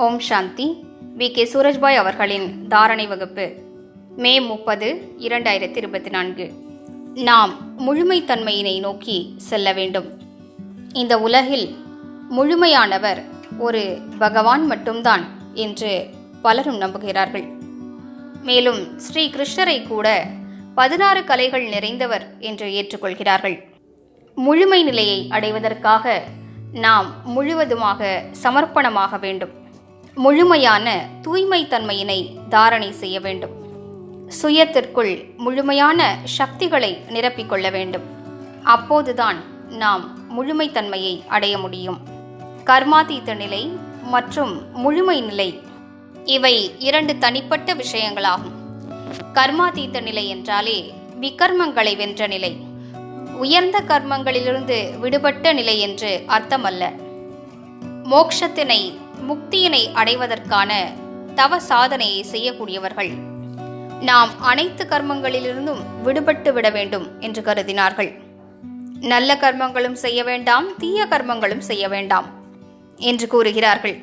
ஓம் சாந்தி. VK. Surajbhai அவர்களின் தாரணை வகுப்பு, மே 30, 2024. நாம் முழுமைத்தன்மையினை நோக்கி செல்ல வேண்டும். இந்த உலகில் முழுமையானவர் ஒரு பகவான் மட்டும்தான் என்று பலரும் நம்புகிறார்கள். மேலும் ஸ்ரீ கிருஷ்ணரை கூட 16 கலைகள் நிறைந்தவர் என்று ஏற்றுக்கொள்கிறார்கள். முழுமை நிலையை அடைவதற்காக நாம் முழுவதுமாக சமர்ப்பணமாக வேண்டும். முழுமையான தூய்மைத்தன்மையினை தாரணை செய்ய வேண்டும். சுயத்திற்குள் முழுமையான சக்திகளை நிரப்பிக்கொள்ள வேண்டும். அப்போதுதான் நாம் முழுமைத்தன்மையை அடைய முடியும். கர்மாதீத நிலை மற்றும் முழுமை நிலை இவை 2 தனிப்பட்ட விஷயங்களாகும். கர்மாதீத நிலை என்றாலே விகர்மங்களை வென்ற நிலை, உயர்ந்த கர்மங்களிலிருந்து விடுபட்ட நிலை என்று அர்த்தமல்ல. மோட்சத்தினை, முக்தியினை அடைவதற்கான தவ சாதனையை செய்யக்கூடியவர்கள் நாம் அனைத்து கர்மங்களிலிருந்தும் விடுபட்டு விட வேண்டும் என்று கருதினார்கள். நல்ல கர்மங்களும் செய்ய வேண்டாம், தீய கர்மங்களும் செய்ய வேண்டாம் என்று கூறுகிறார்கள்.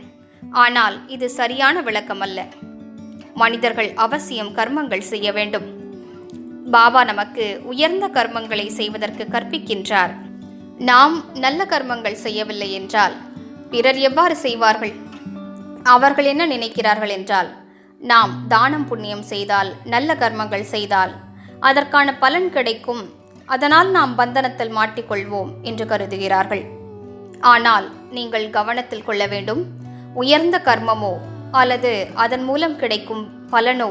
ஆனால் இது சரியான விளக்கமல்ல. மனிதர்கள் அவசியம் கர்மங்கள் செய்ய வேண்டும். பாபா நமக்கு உயர்ந்த கர்மங்களை செய்வதற்கு கற்பிக்கின்றார். நாம் நல்ல கர்மங்கள் செய்யவில்லை என்றால் பிறர் எவ்வாறு செய்வார்கள்? அவர்கள் என்ன நினைக்கிறார்கள் என்றால், நாம் தானம் புண்ணியம் செய்தால், நல்ல கர்மங்கள் செய்தால் அதற்கான பலன் கிடைக்கும், அதனால் நாம் பந்தனத்தில் மாட்டிக்கொள்வோம் என்று கருதுகிறார்கள். ஆனால் நீங்கள் கவனத்தில் கொள்ள வேண்டும். உயர்ந்த கர்மமோ அல்லது அதன் மூலம் கிடைக்கும் பலனோ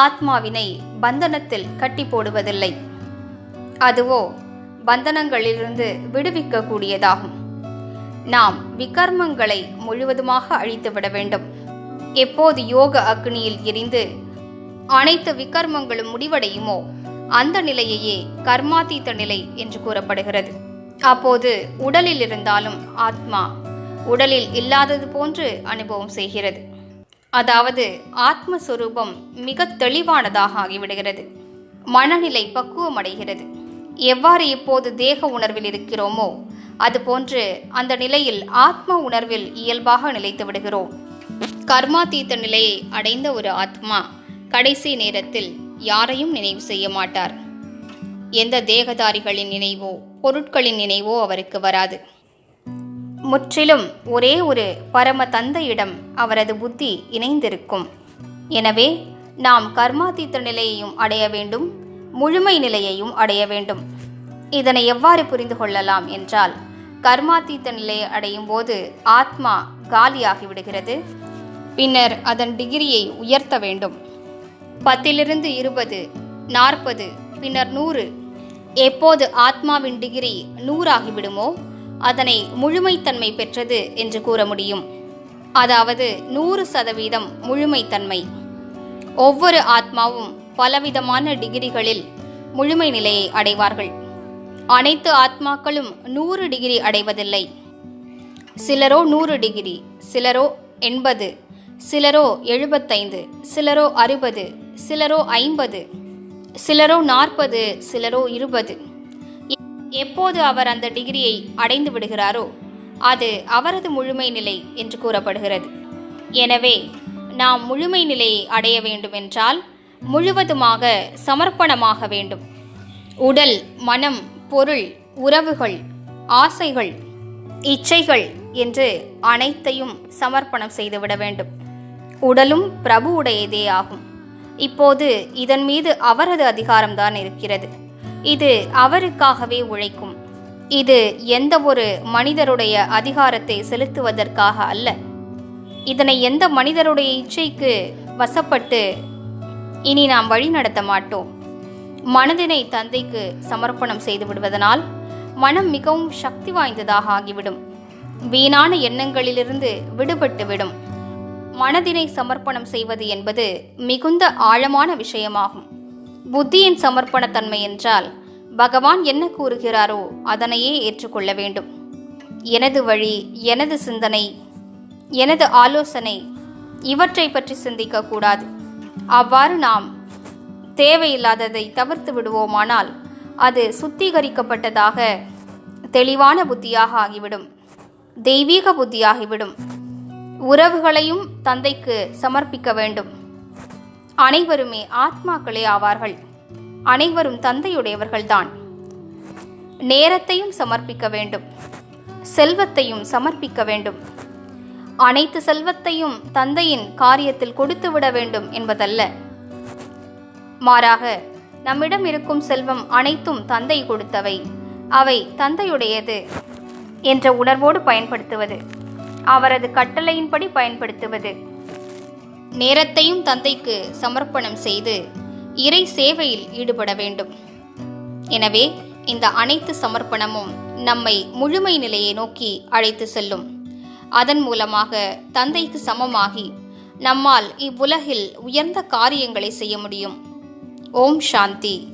ஆத்மாவினை பந்தனத்தில் கட்டி போடுவதில்லை. அதுவோ பந்தனங்களிலிருந்து விடுவிக்க கூடியதாகும். நாம் விகர்மங்களை முழுவதுமாக அழித்துவிட வேண்டும். எப்போது யோக அக்னியில் எரிந்து அனைத்து விகர்மங்களும் முடிவடையுமோ அந்த நிலையையே கர்மாதீத நிலை என்று கூறப்படுகிறது. அப்போது உடலில் இருந்தாலும் ஆத்மா உடலில் இல்லாதது போன்று அனுபவம் செய்கிறது. அதாவது ஆத்மஸ்வரூபம் மிக தெளிவானதாக ஆகிவிடுகிறது. மனநிலை பக்குவம் அடைகிறது. எவ்வாறு இப்போது தேக உணர்வில் இருக்கிறோமோ அதுபோன்று அந்த நிலையில் ஆத்ம உணர்வில் இயல்பாக நிலைத்து விடுகிறோம். கர்மாதீத நிலையை அடைந்த ஒரு ஆத்மா கடைசி நேரத்தில் யாரையும் நினைவு செய்ய மாட்டார். எந்த தேகதாரிகளின் நினைவோ பொருட்களின் நினைவோ அவருக்கு வராது. முற்றிலும் ஒரே ஒரு பரம தந்தையிடம் அவரது புத்தி இணைந்திருக்கும். எனவே நாம் கர்மாதீத நிலையையும் அடைய வேண்டும், முழுமை நிலையையும் அடைய வேண்டும். இதனை எவ்வாறு புரிந்து கொள்ளலாம் என்றால், கர்மாதீத நிலையை அடையும் போது ஆத்மா காலியாகி விடுகிறது. பின்னர் அதன் டிகிரியை உயர்த்த வேண்டும். 10 20, 40, பின்னர் 100. எப்போது ஆத்மாவின் டிகிரி 100 ஆகிவிடுமோ அதனை முழுமைத்தன்மை பெற்றது என்று கூற முடியும். அதாவது 100% முழுமைத்தன்மை. ஒவ்வொரு ஆத்மாவும் பலவிதமான டிகிரிகளில் முழுமை நிலையை அடைவார்கள். அனைத்து ஆத்மாக்களும் 100 டிகிரி அடைவதில்லை. சிலரோ 100 டிகிரி, சிலரோ 80, சிலரோ 75, சிலரோ 60, சிலரோ 50, சிலரோ 40, சிலரோ 20. எப்போது அவர் அந்த டிகிரியை அடைந்து விடுகிறாரோ அது அவரது முழுமை நிலை என்று கூறப்படுகிறது. எனவே நாம் முழுமை நிலையை அடைய வேண்டுமென்றால் முழுவதுமாக சமர்ப்பணமாக வேண்டும். உடல், மனம், பொருள், உறவுகள், ஆசைகள், இச்சைகள் என்று அனைத்தையும் சமர்ப்பணம் செய்துவிட வேண்டும். உடலும் பிரபு உடையதே ஆகும். இப்போது இதன் மீது அவரது அதிகாரம்தான் இருக்கிறது. இது அவருக்காகவே உழைக்கும். இது எந்த ஒரு மனிதருடைய அதிகாரத்தை செலுத்துவதற்காக அல்ல. இதனை எந்த மனிதருடைய இச்சைக்கு வசப்பட்டு இனி நாம் வழி நடத்த மாட்டோம். மனதினை தந்தைக்கு சமர்ப்பணம் செய்து விடுவதனால் மனம் மிகவும் சக்தி வாய்ந்ததாக ஆகிவிடும். வீணான எண்ணங்களிலிருந்து விடுபட்டுவிடும். மனதினை சமர்ப்பணம் செய்வது என்பது மிகுந்த ஆழமான விஷயமாகும். புத்தியின் சமர்ப்பணத்தன்மை என்றால் பகவான் என்ன கூறுகிறாரோ அதனையே ஏற்றுக்கொள்ள வேண்டும். எனது வழி, எனது சிந்தனை, எனது ஆலோசனை இவற்றை பற்றி சிந்திக்க கூடாது. அவ்வாறு நாம் தேவையில்லாததை தவிர்த்து விடுவோமானால் அது சுத்திகரிக்கப்பட்டதாக தெளிவான புத்தியாக ஆகிவிடும். தெய்வீக புத்தியாகிவிடும். உறவுகளையும் தந்தைக்கு சமர்ப்பிக்க வேண்டும். அனைவருமே ஆத்மாக்களே ஆவார்கள். அனைவரும் தந்தையுடையவர்கள்தான். நேரத்தையும் சமர்ப்பிக்க வேண்டும். செல்வத்தையும் சமர்ப்பிக்க வேண்டும். அனைத்து செல்வத்தையும் தந்தையின் காரியத்தில் கொடுத்துவிட வேண்டும் என்பதல்ல. மாறாக நம்மிடம் இருக்கும் செல்வம் அனைத்தும் தந்தை கொடுத்தவை, அவை தந்தையுடையது என்ற உணர்வோடு பயன்படுத்துவது, அவரது கட்டளையின்படி பயன்படுத்துவது, நேரத்தையும் தந்தைக்கு சமர்ப்பணம் செய்து இறை சேவையில் ஈடுபட வேண்டும். எனவே இந்த அனைத்து சமர்ப்பணமும் நம்மை முழுமை நிலையை நோக்கி அழைத்து செல்லும். அதன் மூலமாக தந்தைக்கு சமமாகி நம்மால் இவ்வுலகில் உயர்ந்த காரியங்களை செய்ய முடியும். ஓம் சாந்தி.